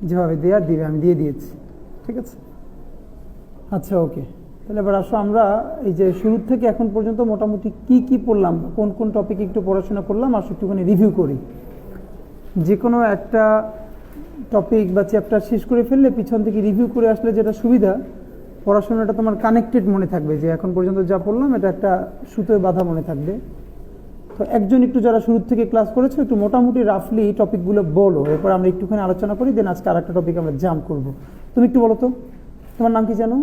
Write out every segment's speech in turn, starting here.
যেভাবে দেওয়ার দিবে, আমি দিয়ে দিয়েছি, ঠিক আছে। আচ্ছা ওকে, তাহলে এবার আসো আমরা এই যে শুরু থেকে এখন পর্যন্ত মোটামুটি কি কি পড়লাম, কোন কোন টপিক একটু পড়াশোনা করলাম, আসো একটুখানি রিভিউ করি। যে কোনো একটা টপিক বা চ্যাপ্টার শেষ করে ফেললে পিছন থেকে রিভিউ করে আসলে যেটা সুবিধা, পড়াশোনাটা তোমার কানেক্টেড মনে থাকবে, যে এখন পর্যন্ত যা পড়লাম এটা একটা সুতোয় বাঁধা মনে থাকবে। তো একজন একটু যারা শুরু থেকে ক্লাস করেছো একটু মোটামুটি রাফলি টপিকগুলো বলো, এরপর আমরা একটুখানি আলোচনা করি, দেন আজকে আর একটা টপিক আমরা জাম্প করবো। তুমি একটু বলো তো, তোমার নাম কি জানো?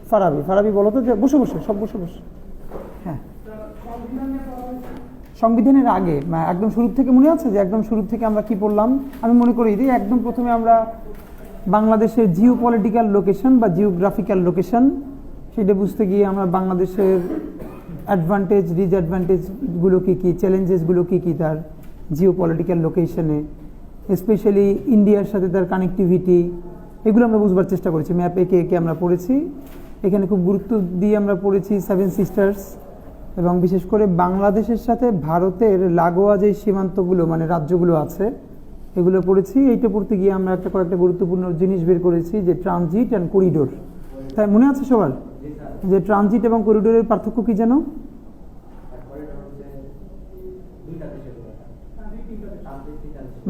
ফারাবি। ফারাবি বলো তো, যে বসে বসে সব বসে বসে। হ্যাঁ, সংবিধানের আগে একদম শুরু থেকে মনে আছে যে একদম শুরু থেকে আমরা কি পড়লাম? আমি মনে করি যে একদম প্রথমে আমরা বাংলাদেশের জিও পলিটিক্যাল লোকেশন বা জিওগ্রাফিক্যাল লোকেশন, সেটা বুঝতে গিয়ে আমরা বাংলাদেশের অ্যাডভান্টেজ ডিসঅ্যাডভান্টেজগুলো কী কী, চ্যালেঞ্জেসগুলো কী কী তার জিও পলিটিক্যাল লোকেশনে, স্পেশালি ইন্ডিয়ার সাথে তার কানেক্টিভিটি, এগুলো আমরা বুঝবার চেষ্টা করেছি। ম্যাপ এঁকে এঁকে আমরা পড়েছি। এখানে খুব গুরুত্ব দিয়ে আমরা পড়েছি সেভেন সিস্টার্স, এবং বিশেষ করে বাংলাদেশের সাথে ভারতের লাগোয়া যে সীমান্তগুলো মানে রাজ্যগুলো আছে এগুলো পড়েছি। এইটা পড়তে গিয়ে আমরা একটা কয়েকটা গুরুত্বপূর্ণ জিনিস বের করেছি, যে ট্রানজিট অ্যান্ড করিডোর। তাই মনে আছে সবার যে ট্রানজিট এবং করিডোরের পার্থক্য কি জানো?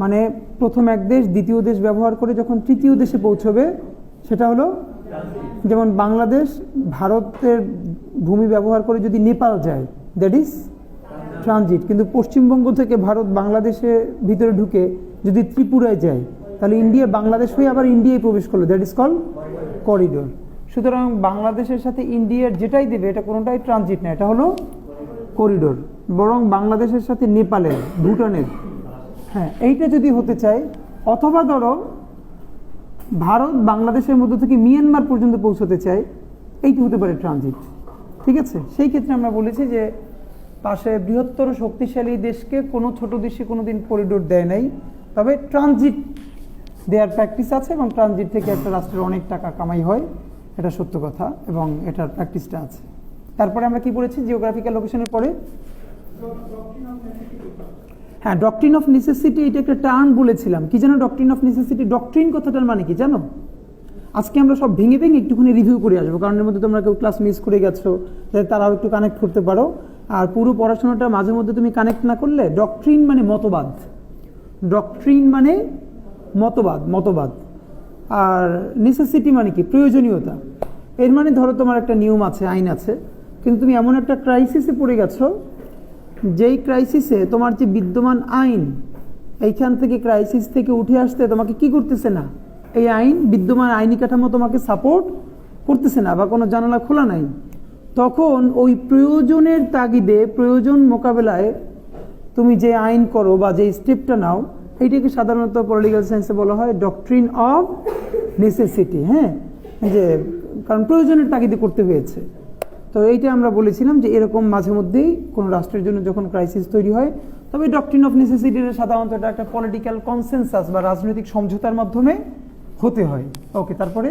মানে প্রথম এক দেশ দ্বিতীয় দেশ ব্যবহার করে যখন তৃতীয় দেশে পৌঁছবে সেটা হলো, যেমন বাংলাদেশ ভারতের ভূমি ব্যবহার করে যদি নেপাল যায় দ্যাট ইজ ট্রানজিট, কিন্তু পশ্চিমবঙ্গ থেকে ভারত বাংলাদেশের ভিতরে ঢুকে যদি ত্রিপুরায় যায় তাহলে ইন্ডিয়া বাংলাদেশ হয়ে আবার ইন্ডিয়ায় প্রবেশ করলো, দ্যাট ইজ কল করিডোর। সুতরাং বাংলাদেশের সাথে ইন্ডিয়ার যেটাই দেবে এটা কোনোটাই ট্রানজিট না, এটা হলো করিডোর। বরং বাংলাদেশের সাথে নেপালের, ভুটানের, হ্যাঁ এইটা যদি হতে চায়, অথবা ধরো ভারত বাংলাদেশের মধ্য থেকে মিয়ানমার পর্যন্ত পৌঁছতে চায়, এইটি হতে পারে ট্রানজিট, ঠিক আছে। সেই ক্ষেত্রে আমরা বলেছি যে পাশে বৃহত্তর শক্তিশালী দেশকে কোনো ছোট দেশে কোনোদিন করিডোর দেয় নাই, তবে ট্রানজিট দেওয়ার প্র্যাকটিস আছে, এবং ট্রানজিট থেকে একটা রাষ্ট্রের অনেক টাকা কামাই হয়, এটা সত্য কথা, এবং এটার প্র্যাকটিসটা আছে। তারপরে আমরা কি পড়েছি জিওগ্রাফিক্যাল লোকেশনের পরে? হ্যাঁ, ডক্ট্রিন অফ নেসেসিটি, এটা একটা টার্ম বলেছিলাম। কি জানো ডক্ট্রিন অফ নেসেসিটি? ডক্ট্রিন কথাটার মানে কি জানো? আজকে আমরা সব ভেঙে ভেঙে একটুখানি রিভিউ করে আসবো, কারণ এর মধ্যে তোমরা কেউ ক্লাস মিস করে গেছো, যাতে তারাও একটু কানেক্ট করতে পারো। আর পুরো পড়াশোনাটা মাঝে মধ্যে তুমি কানেক্ট না করলে, ডক্ট্রিন মানে মতবাদ, ডক্ট্রিন মানে মতবাদ, আর নেসেসিটি মানে কি? প্রয়োজনীয়তা। এর মানে ধরো তোমার একটা নিয়ম আছে, আইন আছে, কিন্তু তুমি এমন একটা ক্রাইসিসে পড়ে গেছো যেই ক্রাইসিসে তোমার যে বিদ্যমান আইন, এইখান থেকে ক্রাইসিস থেকে উঠে আসতে তোমাকে কি করতেছে না, এই আইন, বিদ্যমান আইনি কাঠামো তোমাকে সাপোর্ট করতেছে না, বা কোনো জানালা খোলা নাই, তখন ওই প্রয়োজনের তাগিদে, প্রয়োজন মোকাবেলায় তুমি যে আইন করো বা যে স্টেপটা নাও, এইটাকে সাধারণত পলিটিক্যাল সায়েন্সে বলা হয় ডক্ট্রিন অফ নেসেসিটি। হ্যাঁ, যে কারণ প্রয়োজনের তাগিদে করতে হয়েছে। তো এইটা আমরা বলেছিলাম যে এরকম মাঝে মধ্যেই কোনো রাষ্ট্রের জন্য যখন ক্রাইসিস তৈরি হয়, তবে ডক্ট্রিন অফ নেসেসিটির সাধারণত এটা একটা পলিটিক্যাল কনসেনসাস বা রাজনৈতিক সমঝোতার মাধ্যমে হতে হয়। ওকে, তারপরে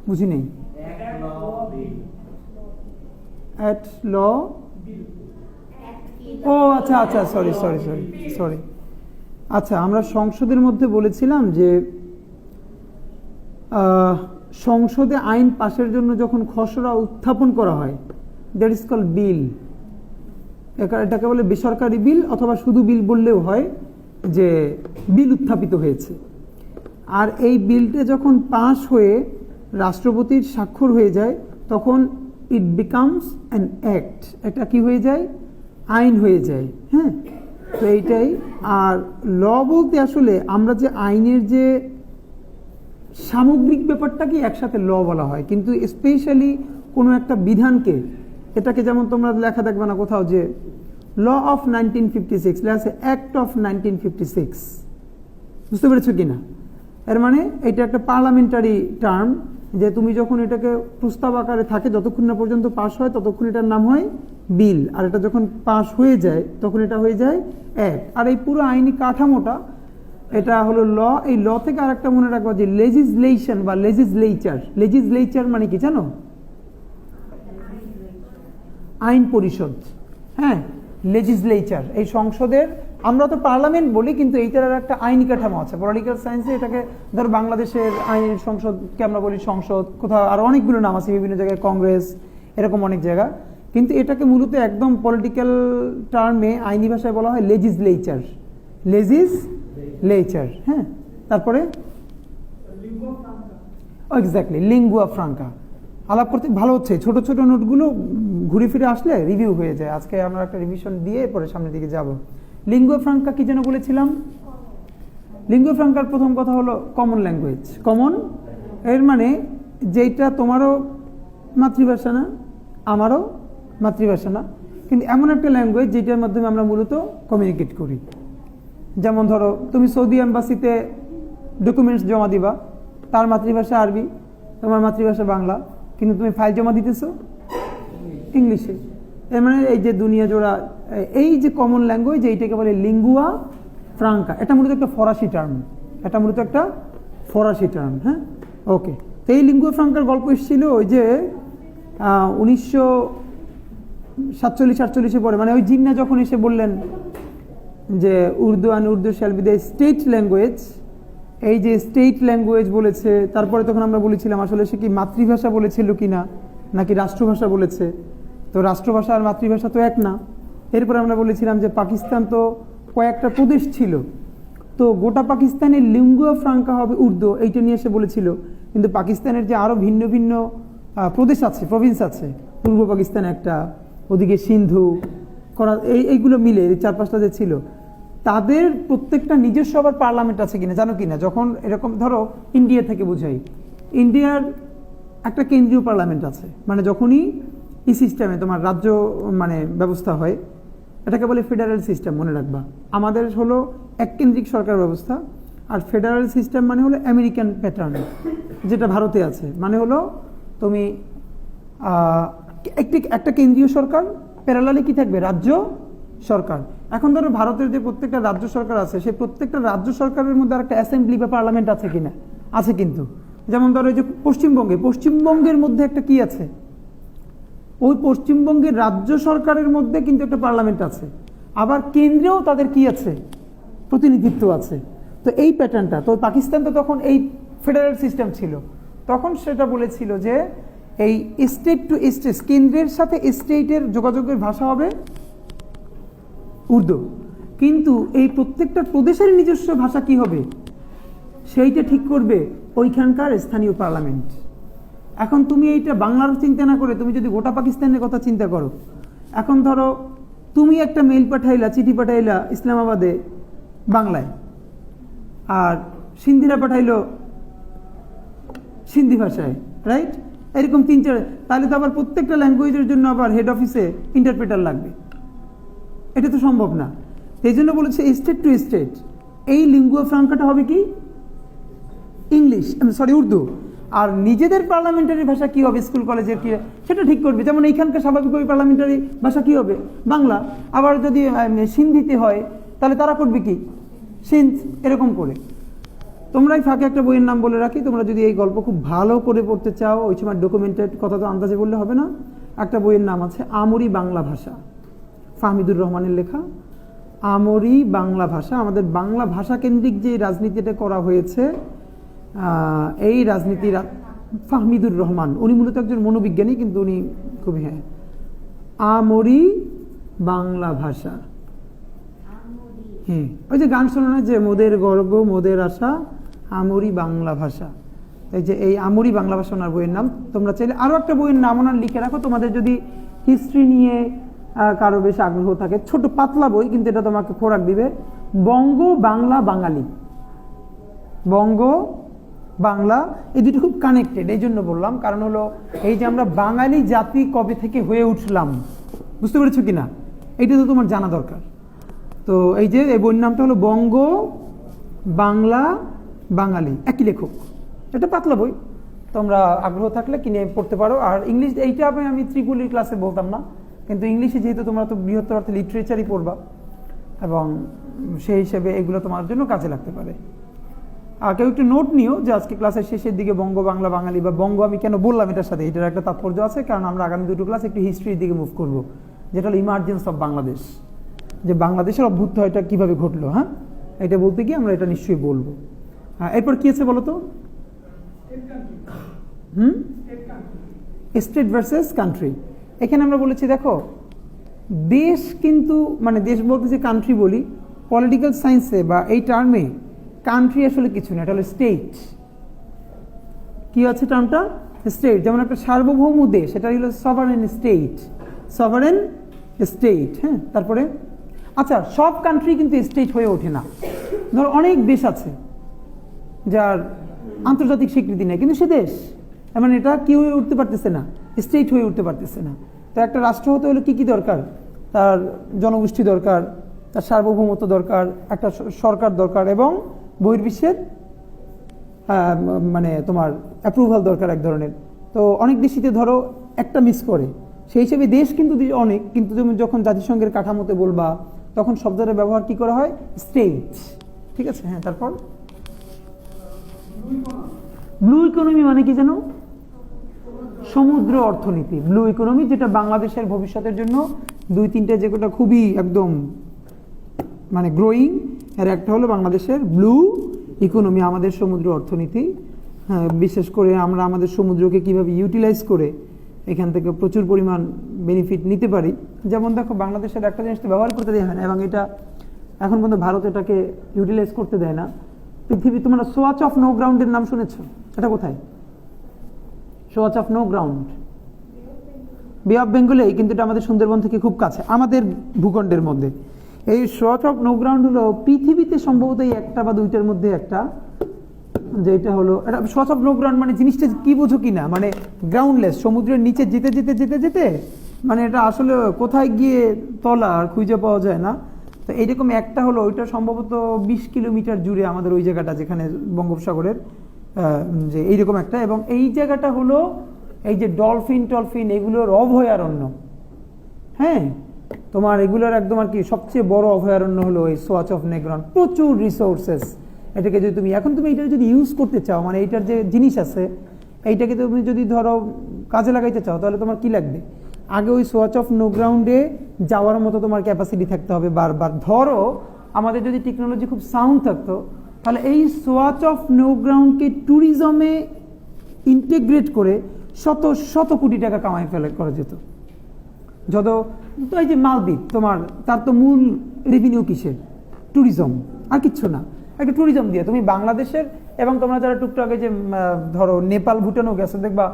বুঝি নেই। অ্যাট ল, ও আচ্ছা আচ্ছা, সরি। আচ্ছা, আমরা সংসদের মধ্যে বলেছিলাম যে সংসদে আইন পাশের জন্য যখন খসড়া উত্থাপন করা হয়, দ্যাট ইজ কল বিল। এটাকে বলে বেসরকারি বিল, অথবা শুধু বিল বললেও হয়, যে বিল উত্থাপিত হয়েছে। আর এই বিলটা যখন পাস হয়ে রাষ্ট্রপতির স্বাক্ষর হয়ে যায়, তখন ইট বিকামস অ্যান অ্যাক্ট, এটা কি হয়ে যায়? আইন হয়ে যায়। হ্যাঁ, তো এইটাই। আর ল বলতে আসলে আমরা যে আইনের যে সামগ্রিক ব্যাপারটাকে একসাথে ল বলা হয়, কিন্তু স্পেশালি কোনো একটা বিধানকে, এটাকে যেমন তোমরা লেখা দেখবে না কোথাও যে ল অফ 1956, লেখা আছে অ্যাক্ট অফ 1956, বুঝতে পেরেছো কিনা? এর মানে এটা একটা পার্লামেন্টারি টার্ম, যে তুমি যখন এটাকে প্রস্তাব আকারে থাকে, যতক্ষণ না পর্যন্ত পাস হয় ততক্ষণ এটার নাম হয় বিল, আর এটা যখন পাস হয়ে যায় তখন এটা হয়ে যায় অ্যাক্ট। আর এই পুরো আইনি কাঠামোটা, এটা হলো ল। এই ল থেকে আরেকটা মনে রাখবো যে লেজিসলেশন বা লেজিসলেচার। লেজিসলেচার মানে কি জানো? আইন পরিষদ। হ্যাঁ, লেজিসলেচার, এই সংসদের আমরা তো পার্লামেন্ট বলি, কিন্তু এইটার একটা আইনি কাঠামো আছে। পলিটিক্যাল সায়েন্সে এটাকে ধর বাংলাদেশের আইনের সংসদকে আমরা বলি সংসদ, কোথাও আর অনেকগুলো নাম আছে বিভিন্ন জায়গায়, কংগ্রেস, এরকম অনেক জায়গা। কিন্তু এটাকে মূলত একদম পলিটিক্যাল টার্মে আইনি ভাষায় বলা হয় লেজিসলেচার। লেজিসলেচার, হ্যাঁ। তারপরে এক্স্যাক্টলি লিঙ্গুয়া ফ্রাঙ্কা। আলাপ করতে ভালো হচ্ছে, ছোট ছোট নোটগুলো ঘুরে ফিরে আসলে রিভিউ হয়ে যায়। আজকে আমরা একটা রিভিশন দিয়ে পরে সামনের দিকে যাব। লিঙ্গুয়া ফ্রাঙ্কা কি যেন বলেছিলাম? লিঙ্গুয়া ফ্রাঙ্কার প্রথম কথা হলো কমন ল্যাঙ্গুয়েজ। কমন এর মানে যেটা তোমারও মাতৃভাষা না, আমারও মাতৃভাষা না, কিন্তু এমন একটা ল্যাঙ্গুয়েজ যেটার মাধ্যমে আমরা মূলত কমিউনিকেট করি। যেমন ধরো তুমি সৌদি এম্বাসিতে ডকুমেন্টস জমা দিবা, তার মাতৃভাষা আরবি, তোমার মাতৃভাষা বাংলা, কিন্তু তুমি ফাইল জমা দিতেছো ইংলিশে। এর মানে এই যে দুনিয়া জোড়া এই যে কমন ল্যাঙ্গুয়েজ, এইটাকে বলে লিঙ্গুয়া ফ্রাঙ্কা। এটা মূলত একটা ফরাসি টার্ম, হ্যাঁ, ওকে। তো এই লিঙ্গুয়া ফ্রাঙ্কার গল্প এসেছিল ওই যে 1947-48 পরে, মানে ওই জিন্না যখন এসে বললেন যে Urdu shall be the state language. এই যে স্টেট ল্যাঙ্গুয়েজ বলেছে, তারপরে তখন আমরা বলেছিলাম আসলে সে কি মাতৃভাষা বলেছিল কিনা নাকি রাষ্ট্রভাষা বলেছে। তো রাষ্ট্রভাষা আর মাতৃভাষা তো এক না। এরপরে আমরা বলেছিলাম যে পাকিস্তান তো কয়েকটা প্রদেশ ছিল, তো গোটা পাকিস্তানের লিঙ্গুয়া ফ্রাঙ্কা হবে উর্দু, এইটা নিয়ে এসে বলেছিল। কিন্তু পাকিস্তানের যে আরও ভিন্ন ভিন্ন প্রদেশ আছে, প্রভিন্স আছে, পূর্ব পাকিস্তান একটা, ওদিকে সিন্ধু, এইগুলো মিলে 4-5টা যে ছিল, তাদের প্রত্যেকটা নিজস্ব আবার পার্লামেন্ট আছে কিনা জানো কিনা? যখন এরকম ধরো ইন্ডিয়া থেকে বোঝাই, ইন্ডিয়ার একটা কেন্দ্রীয় পার্লামেন্ট আছে, মানে যখনই এই সিস্টেমে তোমার রাজ্য মানে ব্যবস্থা হয়, এটাকে বলে ফেডারেল সিস্টেম, মনে রাখবা। আমাদের হলো এককেন্দ্রিক সরকার ব্যবস্থা, আর ফেডারেল সিস্টেম মানে হলো আমেরিকান প্যাটার্ন, যেটা ভারতে আছে। মানে হলো তুমি একটা কেন্দ্রীয় সরকার, প্যারালালি কি থাকবে? রাজ্য সরকার। এখন ধরো ভারতের যে প্রত্যেকটা রাজ্য সরকার আছে, সেই প্রত্যেকটা রাজ্য সরকারের মধ্যে একটা অ্যাসেম্বলি বা পার্লামেন্ট আছে কিনা? আছে কিন্তু। যেমন ধরো এই যে পশ্চিমবঙ্গের মধ্যে একটা কি আছে? ওই পশ্চিমবঙ্গের রাজ্য সরকারের মধ্যে কিন্তু একটা পার্লামেন্ট আছে, আবার কেন্দ্রেও তাদের কি আছে? প্রতিনিধিত্ব আছে। তো এই প্যাটার্নটা তো পাকিস্তান তো তখন এই ফেডারেল সিস্টেম ছিল, তখন সেটা বলেছিল যে এই স্টেট টু স্টেট, কেন্দ্রের সাথে স্টেটের যোগাযোগের ভাষা হবে উর্দু, কিন্তু এই প্রত্যেকটা প্রদেশের নিজস্ব ভাষা কি হবে সেইটা ঠিক করবে ওইখানকার স্থানীয় পার্লামেন্ট। এখন তুমি এইটা বাংলার চিন্তা না করে তুমি যদি গোটা পাকিস্তানের কথা চিন্তা করো, এখন ধরো তুমি একটা মেইল পাঠাইলা, চিঠি পাঠাইলা ইসলামাবাদে বাংলায়, আর সিন্ধিরা পাঠাইলো সিন্ধি ভাষায়, রাইট? এরকম 3-4, তাহলে তো আবার প্রত্যেকটা ল্যাঙ্গুয়েজের জন্য আবার হেড অফিসে ইন্টারপ্রেটার লাগবে, এটা তো সম্ভব না। এই জন্য বলেছে স্টেট টু স্টেট। এই লিঙ্গুয়া ফ্রাঙ্কাটা হবে কি? ইংলিশ, উর্দু। আর নিজেদের পার্লামেন্টারি ভাষা কি হবে, স্কুল কলেজের কি, সেটা ঠিক করবে। যেমন এইখানকার স্বাভাবিকভাবে পার্লামেন্টারি ভাষা কি হবে? বাংলা। আবার যদি সিন্ধিতে হয় তাহলে তারা করবে কি? সিন্ধ, এরকম করে। তোমরা এই ফাঁকে একটা বইয়ের নাম বলে রাখি, তোমরা যদি এই গল্প খুব ভালো করে পড়তে চাও, ওই সময় ডকুমেন্টেড কথা তো আন্দাজে বললে হবে না। একটা বইয়ের নাম আছে আমরি বাংলা ভাষা, ফাহমিদুর রহমানের লেখা। আমরি বাংলা ভাষা, আমাদের বাংলা ভাষা কেন্দ্রিক যে রাজনীতিটা করা হয়েছে, এই রাজনীতির ফাহমিদুর রহমান, উনি মূলত একজন মনোবিজ্ঞানী, কিন্তু উনি খুবই, হ্যাঁ, আমরি বাংলা ভাষা। হ্যাঁ, ওই যে গান শোনো না যে মোদের গর্ব মোদের আশা আমরি বাংলা ভাষা, এই যে এই আমরি বাংলা ভাষা ওনার বইয়ের নাম। তোমরা চাইলে আরও একটা বইয়ের নাম ওনার লিখে রাখো, তোমাদের যদি হিস্ট্রি নিয়ে কারো বেশ আগ্রহ থাকে, ছোট পাতলা বই, কিন্তু এটা তোমাকে খোরাক দিবে, বঙ্গ বাংলা বাঙালি। বঙ্গ বাংলা, এই দুটো খুব কানেক্টেড, এই জন্য বললাম, কারণ হলো এই যে আমরা বাঙালি জাতি কবে থেকে হয়ে উঠলাম, বুঝতে পেরেছো কিনা, এইটা তো তোমার জানা দরকার। তো এই যে এই বইয়ের নামটা হলো বঙ্গ বাংলা বাঙালি, একই লেখক। এটা পাতলা বই, তোমরা আগ্রহ থাকলে কিনে পড়তে পারো। আর ইংলিশ, এইটা আমি ত্রিপুলির ক্লাসে বলতাম না, কিন্তু ইংলিশে যেহেতু তোমরা তো বৃহত্তর অর্থে লিটারেচারই পড়বা, এবং সেই হিসেবে এগুলো তোমার জন্য কাজে লাগতে পারে। আর কেউ একটু নোট নিও যে আজকে ক্লাসের শেষের দিকে বঙ্গ বাংলা বাঙালি বা বঙ্গ আমি কেন বললাম এটার সাথে, এটার একটা তাৎপর্য আছে, কারণ আমরা আগামী দুটো ক্লাস একটু হিস্ট্রির দিকে মুভ করবো, যেটা হলো ইমার্জেন্স অফ বাংলাদেশ। যে বাংলাদেশের অভ্যুত্থানটা কিভাবে ঘটলো, হ্যাঁ এটা বলতে গিয়ে আমরা এটা নিশ্চয়ই বলবো। হ্যাঁ, এরপর কি আছে বলো তো? State versus country. এখানে আমরা বলেছি দেখো দেশ কিন্তু মানে দেশ বলতে যে কান্ট্রি বলি, পলিটিক্যাল সায়েন্সে বা এই টার্মে কান্ট্রি আসলে কিছু না, এটা হলো স্টেট। কি আছে টার্মটা? স্টেট। যেমন একটা সার্বভৌম দেশ, এটা হলো সভারেন স্টেট, সভারেন স্টেট। হ্যাঁ, তারপরে আচ্ছা সব কান্ট্রি কিন্তু স্টেট হয়ে ওঠে না। ধরো অনেক দেশ আছে যার আন্তর্জাতিক স্বীকৃতি নেই, কিন্তু সে দেশ, মানে এটা কি হয়ে উঠতে পারতেছে না, স্টেট হয়ে উঠতে পারতেছে না। তো একটা রাষ্ট্র হতে হলে কি কি দরকার? তার জনগোষ্ঠী দরকার, তার সার্বভৌমত্ব দরকার, একটা সরকার দরকার, এবং বহির্বিশ্বের মানে তোমার অ্যাপ্রুভাল দরকার এক ধরনের। তো অনেক দেশিতে ধরো একটা মিস করে, সেই হিসেবে দেশ কিন্তু অনেক, কিন্তু তুমি যখন জাতিসংঘের কাঠামোতে বলবা তখন শব্দের ব্যবহার কি করা হয়? স্টেট। ঠিক আছে, হ্যাঁ। তারপর ব্লু ইকোনমি মানে কি জানো? সমুদ্র অর্থনীতি। ব্লু ইকোনমি, যেটা বাংলাদেশের ভবিষ্যতের জন্য দুই তিনটে যেটা খুবই একদম মানে গ্রোয়িং, এর একটা হলো বাংলাদেশের ব্লু ইকোনমি, আমাদের সমুদ্র অর্থনীতি। হ্যাঁ, বিশেষ করে আমরা আমাদের সমুদ্রকে কিভাবে ইউটিলাইজ করে এখান থেকে প্রচুর পরিমাণ বেনিফিট নিতে পারি। যেমন দেখো বাংলাদেশের একটা জিনিস তো ব্যবহার করতে দেয় না, এবং এটা এখন পর্যন্ত ভারত এটাকে ইউটিলাইজ করতে দেয় না। পৃথিবী, তোমরা সোয়াচ অফ নো গ্রাউন্ডের নাম শুনেছো? এটা কোথায়? সোয়াচ অফ নো গ্রাউন্ড বে অফ বেঙ্গলে, কিন্তু এটা আমাদের সুন্দরবন থেকে খুব কাছে, আমাদের ভূখণ্ডের মধ্যে। এই সোয়াচ অফ নো গ্রাউন্ড হলো পৃথিবীতে সম্ভবত এই একটা বা দুইটার মধ্যে একটা, যেটা হলো এটা সোয়াচ অফ নো গ্রাউন্ড মানে জিনিসটা কি বোঝো কিনা, মানে গ্রাউন্ডলেস, সমুদ্রের নিচে যেতে যেতে যেতে যেতে মানে এটা আসলে কোথায় গিয়ে তলা আর খুঁজে পাওয়া যায় না। তো এইরকম একটা হলো, ওইটা সম্ভবত 20 কিলোমিটার জুড়ে আমাদের ওই জায়গাটা, যেখানে বঙ্গোপসাগরের যে এইরকম একটা, এবং এই জায়গাটা হলো এই যে ডলফিন টলফিন এগুলোর অভয়ারণ্য। হ্যাঁ, তোমার এগুলোর একদম আর কি সবচেয়ে বড় অভয়ারণ্য হলো এই সোয়াচ অফ নো গ্রাউন্ড। প্রচুর রিসোর্সেস, এটাকে যদি তুমি এখন তুমি এইটা যদি ইউজ করতে চাও, মানে এইটার যে জিনিস আছে এইটাকে তুমি যদি ধরো কাজে লাগাইতে চাও, তাহলে তোমার কি লাগবে? আগে ওই সোয়াচ অফ নো গ্রাউন্ডে যাওয়ার মতো তোমার ক্যাপাসিটি থাকতে হবে বারবার। ধরো আমাদের যদি টেকনোলজি খুব সাউন্ড থাকতো, তাহলে এই সোয়াচ অফ নো গ্রাউন্ডকে ট্যুরিজমে ইন্টিগ্রেট করে শত শত কোটি টাকা কামাই করা যেত। যত তো এই যে মালদ্বীপ, তোমার তার তো মূল রেভিনিউ কিসের? ট্যুরিজম, আর কিচ্ছু না। একটা ট্যুরিজম দিয়ে তুমি বাংলাদেশের, এবং তোমরা যারা টুকটাকে যে ধরো নেপাল ভুটানও গেছো, দেখবা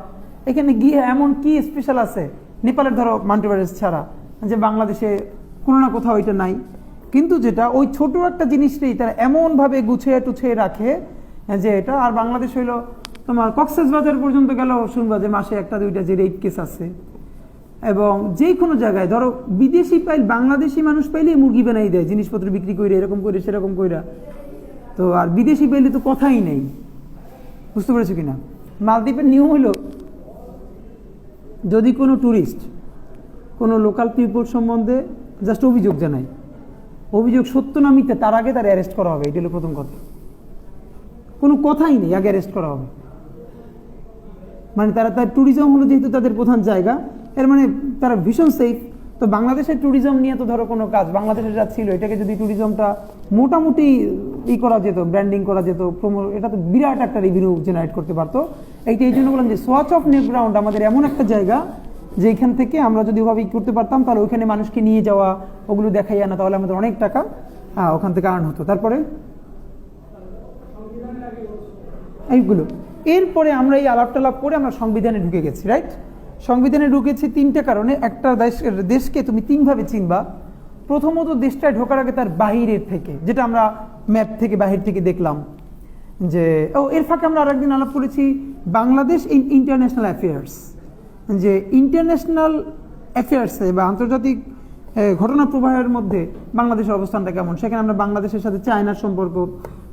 এখানে গিয়ে এমন কি স্পেশাল আছে নেপালের, ধরো মাউন্ট এভারেস্ট ছাড়া, যে বাংলাদেশে কোনো না কোথাও এটা নাই। কিন্তু যেটা ওই ছোট একটা জিনিসটাই তারা এমনভাবে গুছিয়ে টুছিয়ে রাখে যে এটা, আর বাংলাদেশ হইলো তোমার কক্সবাজার পর্যন্ত গেলেও শুনবা যে মাসে একটা দুইটা যে রেপ কেস আছে, এবং যে কোনো জায়গায় ধরো বিদেশি বাংলাদেশি মানুষ পাইলেই মুরগি বানাই দেয়, জিনিসপত্র বিক্রি করে এরকম করে সেরকম কইরা। তো আর বিদেশি পাইলে তো কথাই নেই, বুঝতে পেরেছো কিনা? মালদ্বীপের নিয়ম হলো যদি কোনো ট্যুরিস্ট কোনো লোকাল পিপল সম্বন্ধে জাস্ট অভিযোগ জানায়, অভিযোগ সত্য না মিথ্যা তার আগে তার অ্যারেস্ট করা হবে। এটা হলো প্রথম কথা, কোনো কথাই নেই, আগে অ্যারেস্ট করা হবে। মানে তার ট্যুরিজম হলো যেহেতু তাদের প্রধান জায়গা, এর মানে তারা ভীষণ সেফ। তো বাংলাদেশের ট্যুরিজম নিয়ে তো ধরো কোনো কাজ বাংলাদেশের যা ছিল, এটাকে যদি ট্যুরিজমটা মোটামুটি করা যেত, ব্র্যান্ডিং করা যেত, এটা তো বিরাট একটা রেভিনিউ জেনারেট করতে পারতো। এইটা এই জন্য বললাম যে সোয়াচ অফ নো গ্রাউন্ড আমাদের এমন একটা জায়গা যে এখান থেকে আমরা যদি ওভাবে করতে পারতাম, তাহলে ওইখানে মানুষকে নিয়ে যাওয়া, ওগুলো দেখাই আনা, তাহলে আমাদের অনেক টাকা ওখান থেকে আর্ন হতো। তারপরে এইগুলো, এরপরে আমরা এই আলাপ টালাপ করে আমরা সংবিধানে ঢুকে গেছি, রাইট? সংবিধানে ঢুকেছি তিনটে কারণে। একটা দেশকে তুমি তিনভাবে চিনবা। প্রথমত, দেশটায় ঢোকার আগে তার বাহিরের থেকে, যেটা আমরা ম্যাপ থেকে বাহির থেকে দেখলাম যে এর ফাঁকে আমরা আরেকদিন আলাপ করেছি বাংলাদেশ ইন ইন্টারন্যাশনাল অ্যাফেয়ার্স, যে ইন্টারন্যাশনাল অ্যাফেয়ার্সে বা আন্তর্জাতিক ঘটনা প্রবাহের মধ্যে বাংলাদেশের অবস্থানটা কেমন। সেখানে আমরা বাংলাদেশের সাথে চায়নার সম্পর্ক,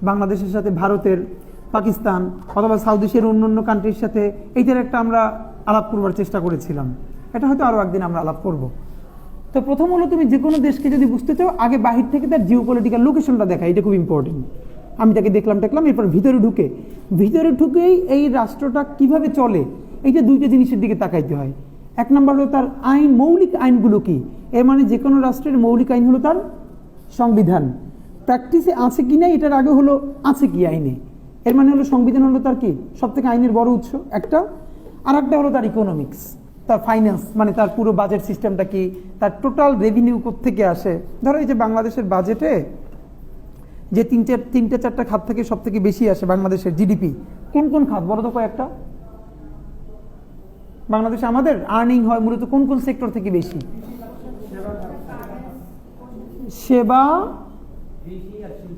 বাংলাদেশের সাথে ভারতের, পাকিস্তান অথবা সাউথ এশিয়ার অন্য কান্ট্রির সাথে এইটার একটা আমরা আলাপ করবার চেষ্টা করেছিলাম। এটা হয়তো আরও একদিন আমরা আলাপ করব। তো প্রথম হলো তুমি যে কোনো দেশকে যদি বুঝতে চাও, আগে বাহির থেকে তার জিওপলিটিক্যাল লোকেশনটা দেখা, এটা খুব ইম্পর্টেন্ট। আমি তাকে দেখলাম, এরপর ভিতরে ঢুকেই এই রাষ্ট্রটা কিভাবে চলে, এইটা দুইটা জিনিসের দিকে তাকাইতে হয়। এক নম্বর হলো তার আইন, মৌলিক আইনগুলো কি। এর মানে যে কোনো রাষ্ট্রের মৌলিক আইন হলো তার সংবিধান। প্র্যাকটিসে আছে কি না এটার আগে হলো আছে কি আইনে। এর মানে হলো সংবিধান হলো তার কি সব থেকে আইনের বড় উৎস একটা। আর একটা হলো তার ইকোনমিক্স, তার ফাইন্যান্স, মানে তার পুরো বাজেট সিস্টেমটা কি, তার টোটাল রেভিনিউ থেকে আসে। ধরো এই যে বাংলাদেশের বাজেটে যে তিনটে চারটা খাত থেকে সব থেকে বেশি আসে বাংলাদেশের জিডিপি, কোন কোন খাত বলো তো কয়েকটা। বাংলাদেশে আমাদের আর্নিং হয় মূলত কোন কোন সেক্টর থেকে বেশি? সেবা,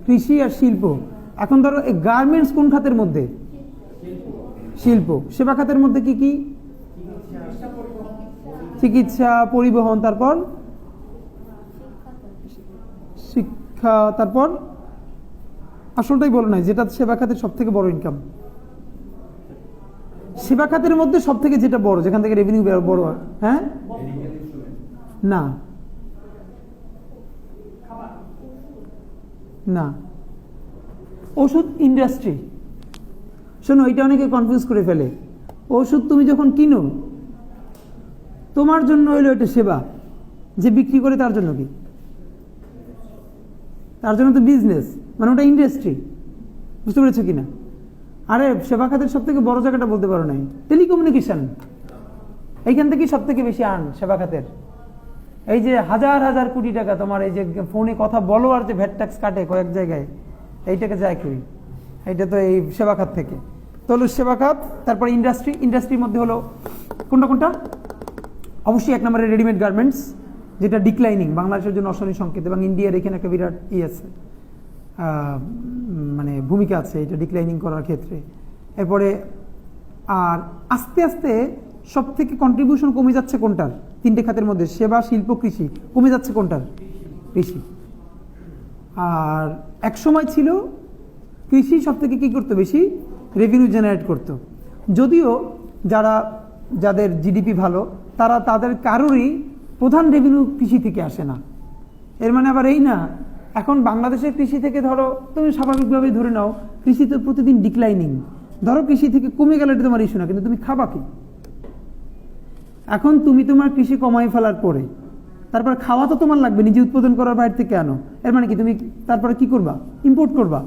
কৃষি আর শিল্প। এখন ধরো এই গার্মেন্টস কোন খাতের মধ্যে? শিল্প। সেবা খাতের মধ্যে কি কি? চিকিৎসা, পরিবহন, তারপর শিক্ষা, তারপর আসলটাই বলো না যেটা সেবা খাতের সব থেকে বড় ইনকাম। সেবা খাতের মধ্যে সব থেকে যেটা বড়, যেখান থেকে রেভিনিউ বড় হয়, হ্যাঁ না না, ওষুধ ইন্ডাস্ট্রি। শোনো, এটা অনেকে কনফিউজ করে ফেলে। ওষুধ তুমি যখন কিনো তোমার জন্য হইলো এটা সেবা, যে বিক্রি করে তার জন্য কি? তার জন্য তো বিজনেস, মানে ওটা ইন্ডাস্ট্রি। বুঝতে পেরেছো কিনা? আরে সেবা খাতের সব থেকে বড় জায়গাটা বলতে পারো নাই, টেলিকমিউনিকেশন। এইখান থেকেই সব থেকে বেশি আর্ন সেবা খাতের। এই যে হাজার হাজার কোটি টাকা তোমার এই যে ফোনে কথা বলো আর যে ভ্যাট ট্যাক্স কাটে কয়েক জায়গায়, এইটাকে যায় করি, এইটা তো এই সেবা খাত থেকে। তো হলো সেবা খাত, তারপর ইন্ডাস্ট্রি। ইন্ডাস্ট্রির মধ্যে হলো কোনটা কোনটা? অবশ্যই এক নম্বরে রেডিমেড গার্মেন্টস, যেটা ডিক্লাইনিং, বাংলাদেশের জন্য অশনি সংকেত, এবং ইন্ডিয়ার এখানে একটা বিরাট আছে, মানে ভূমিকা আছে এটা ডিক্লাইনিং করার ক্ষেত্রে। এরপরে আর আস্তে আস্তে সব থেকে কন্ট্রিবিউশন কমে যাচ্ছে কোনটার? তিনটে খাতের মধ্যে সেবা, শিল্প, কৃষি। কমে যাচ্ছে কোনটার? কৃষি। আর এক সময় ছিল কৃষি সব থেকে কি করতো? বেশি রেভিনিউ জেনারেট করতো। যদিও যাদের জিডিপি ভালো তাদের কারোরই প্রধান রেভিনিউ কৃষি থেকে আসে না। এর মানে আবার এই না এখন বাংলাদেশের কৃষি থেকে ধরো তুমি স্বাভাবিকভাবে ধরে নাও কৃষি তো প্রতিদিন ডিক্লাইনিং। ধরো কৃষি থেকে কমে গেলে এটা তোমার ইস্যু না, কিন্তু তুমি খাবা কি? এখন তুমি তোমার কৃষি কমাই ফেলার পরে তারপর খাওয়া তো তোমার লাগবে, নিজে উৎপাদন করার বাইরে থেকে আনো। এর মানে কি তুমি তারপরে কি করবা? ইম্পোর্ট করবা।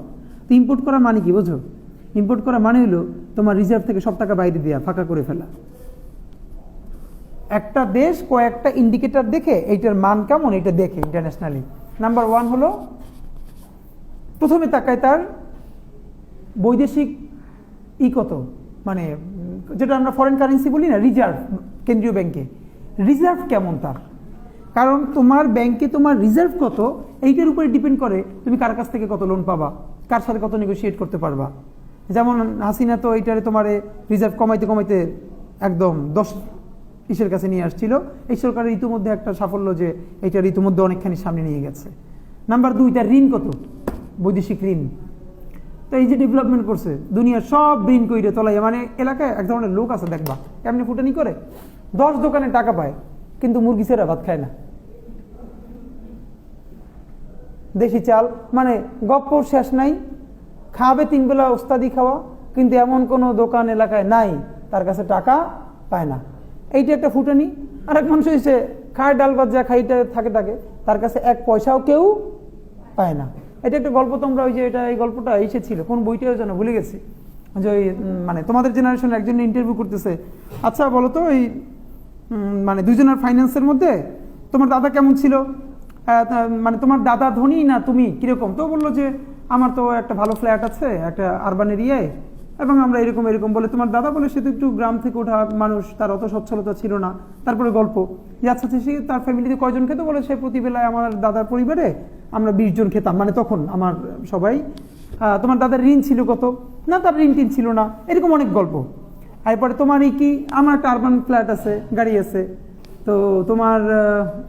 তো ইম্পোর্ট করা মানে কি বোঝো? ইম্পোর্ট করা মানে হলো তোমার রিজার্ভ থেকে সব টাকা বাইরে দেওয়া, ফাঁকা করে ফেলা। একটা দেশ কয়েকটা ইন্ডিকেটর দেখে এইটার মান কেমন এটা দেখে ইন্টারন্যাশনালি। নাম্বার ওয়ান হলো প্রথমে তাকায় তার বৈদেশিক কত, মানে যেটা আমরা ফরেন কারেন্সি বলি না, রিজার্ভ। কেন্দ্রীয় ব্যাংকে রিজার্ভ কেমন তার, কারণ তোমার ব্যাংকে তোমার রিজার্ভ কত এইটার উপরে ডিপেন্ড করে তুমি কার কাছ থেকে কত লোন পাবা, কার সাথে কত নেগোশিয়েট করতে পারবা। যেমন হাসিনা তো এইটারে তোমার রিজার্ভ কমাইতে কমাইতে একদম 10 ইসের কাছে নিয়ে আসছিল। এই সরকারের ইতিমধ্যে একটা সাফল্য যে এইটার ইতিমধ্যে অনেকখানি সামনে নিয়ে গেছে। নাম্বার 2, তার ঋণ কত, বৈদেশিক ঋণ। তো এই যে ডেভেলপমেন্ট করছে দুনিয়ার সব ঋণ কইরে তলাইয়া, মানে এলাকায় এক ধরনের লোক আছে দেখবা কেমনি ফুটানি করে, 10 দোকানে টাকা পায় কিন্তু মুরগি ছেড়া ভাত খায় না। দেশি চাল, মানে গপ্পর শেষ নাই, খাবে 3 বেলা ওস্তাদি খাওয়া, কিন্তু এমন কোনো দোকান এলাকায় নাই তার কাছে টাকা পায় না। এইটা একটা ফুটানি। আর এক মানুষ এসে খায় ডাল ভাত, যা খাইতে থাকে তার কাছে 1 পয়সাও কেউ পায় না। এটা একটা গল্প, তোমরা ওই যে এই গল্পটা এসেছিল কোন বইটাও যেন ভুলে গেছি, যে ওই মানে তোমাদের জেনারেশনের একজন ইন্টারভিউ করতেছে, আচ্ছা বলো তো এই মানে দুজনের ফাইন্যান্সের মধ্যে তোমার দাদা কেমন ছিল, মানে তোমার দাদা ধনী না তুমি কিরকম? তো বললো যে আমার তো একটা ভালো ফ্ল্যাট আছে একটা আরবান এরিয়ায়, এবং আমরা এরকম এরকম বলে। তোমার দাদা বলে সে তো একটু গ্রাম থেকে ওঠা মানুষ, তার অত সচ্ছলতা ছিল না। তারপরে গল্প যে আচ্ছা সে তার ফ্যামিলিতে কয়জন খেতে, বলে সে প্রতিবেলায় আমার দাদার পরিবারে আমরা 20 জন খেতাম, মানে তখন আমার সবাই। তোমার দাদার ঋণ ছিল কত? না তার ঋণ টিন ছিল না। এরকম অনেক গল্প। এরপরে তোমার এই কি, আমার একটা আরবান ফ্ল্যাট আছে, গাড়ি আছে, তো তোমার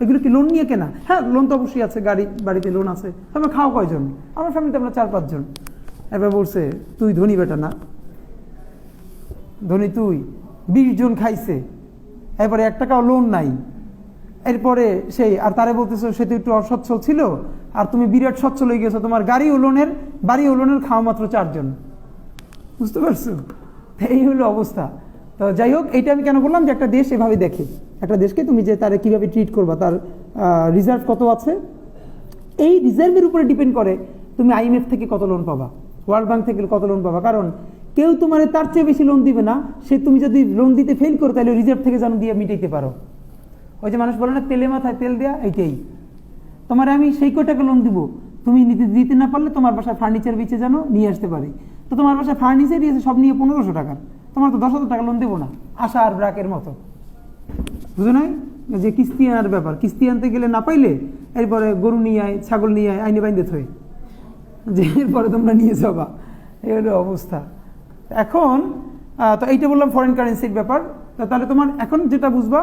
এগুলো কি লোন নিয়ে কেনা? হ্যাঁ লোন তো অবশ্যই আছে, বাড়িতে লোন আছে। তোমরা খাও কয়জন? আমার ফ্যামিলিতে আমরা 4-5 জন। এবার বলছে তুই ধনী বেটা না, ধনী তুই, 20 জন খাইছে, এরপরে 1 টাকাও লোন নাই। এরপরে সেই আর তারে বলতেছো সে তো একটু অসচ্ছল ছিল, আর তুমি বিরাট সচ্ছল হয়ে গেছো, তোমার গাড়ি ও লোনের, বাড়ি ও লোনের, খাওয়া মাত্র 4 জন। বুঝতে পারছো? এই হলো অবস্থা। তো যাই হোক, এইটা আমি কেন বললাম যে একটা দেশ এভাবে দেখে। একটা দেশকে তুমি যে তারা কীভাবে ট্রিট করবা, তার রিজার্ভ কত আছে, এই রিজার্ভের উপরে ডিপেন্ড করে তুমি IMF থেকে কত লোন পাবা, ওয়ার্ল্ড ব্যাংক থেকে কত লোন পাবা। কারণ কেউ তোমার তার চেয়ে বেশি লোন দিবে না, সে তুমি যদি লোন দিতে ফেল করো তাহলে রিজার্ভ থেকে যেন দিয়ে মিটাইতে পারো। ওই যে মানুষ বলে না তেলে মাথায় তেল দেয়া, এইটাই। তোমার আমি সেই কয়টাকে লোন দিব, তুমি দিতে না পারলে তোমার বাসায় ফার্নিচার বেচে যেন নিয়ে আসতে পারি। তো তোমার বাসায় ফার্নিচার দিয়েছে সব নিয়ে 1500 টাকার, তোমার তো 10,000 টাকা লোন দেবো না, আশা আর ব্রাকের মতো, বুঝো নাই? যে কিস্তি আনার ব্যাপার, কিস্তি আনতে গেলে না পাইলে এরপরে গরু নিয়ে আয়, ছাগল নিয়ে আয়, আইনে বাইন্দে থই, যে এরপরে তোমরা নিয়ে যাবা, এই হলো অবস্থা। এখন তো এইটা বললাম ফরেন কারেন্সির ব্যাপার। তাহলে তোমার এখন যেটা বুঝবা